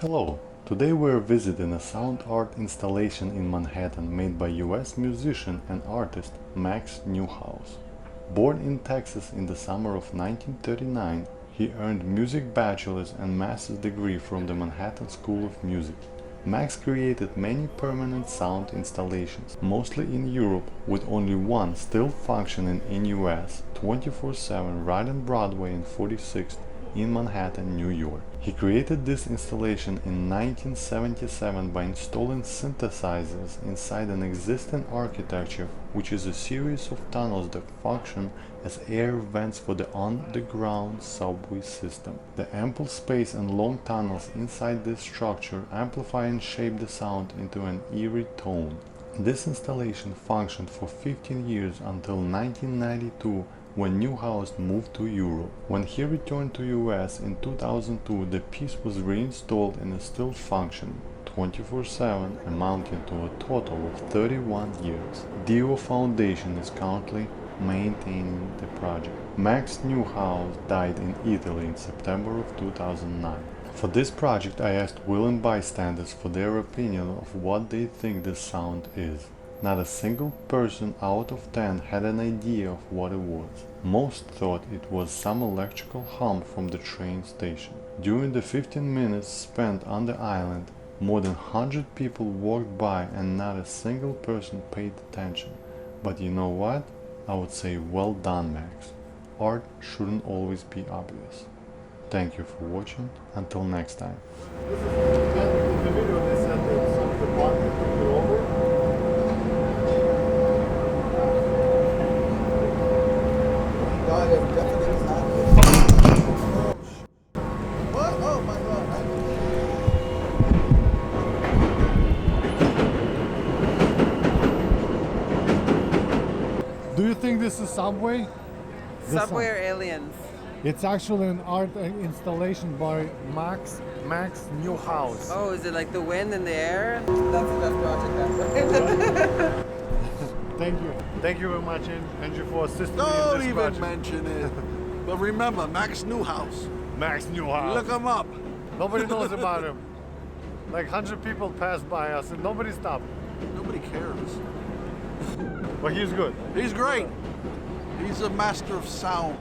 Hello, today we're visiting a sound art installation in Manhattan made by US musician and artist Max Neuhaus. Born in Texas in the summer of 1939, he earned music bachelor's and master's degree from the Manhattan School of Music. Max created many permanent sound installations, mostly in Europe, with only one still functioning in US 24/7 right on Broadway and 46th in Manhattan, New York. He created this installation in 1977 by installing synthesizers inside an existing architecture, which is a series of tunnels that function as air vents for the underground subway system. The ample space and long tunnels inside this structure amplify and shape the sound into an eerie tone. This installation functioned for 15 years until 1992, when Neuhaus moved to Europe. When he returned to US in 2002, the piece was reinstalled and is still functioning 24/7, amounting to a total of 31 years. DO Foundation is currently maintaining the project. Max Neuhaus died in Italy in September of 2009. For this project, I asked willing bystanders for their opinion of what they think this sound is. Not a single person out of 10 had an idea of what it was. Most thought it was some electrical hum from the train station. During the 15 minutes spent on the island, more than 100 people walked by and not a single person paid attention. But you know what? I would say well done, Max. Art shouldn't always be obvious. Thank you for watching. Until next time. The video they said that some of the department took it over. What? Oh my god. Do you think this is Subway? Subway or aliens? It's actually an art installation by Max Neuhaus. Oh, is it like the wind in the air? That's the best project ever. Thank you very much, Andrew, for assisting me in Don't this even project. mention it. But remember, Max Neuhaus. Max Neuhaus. Look him up. Nobody knows about him. Like 100 people passed by us and nobody stopped. Nobody cares. But he's good. He's great. He's a master of sound.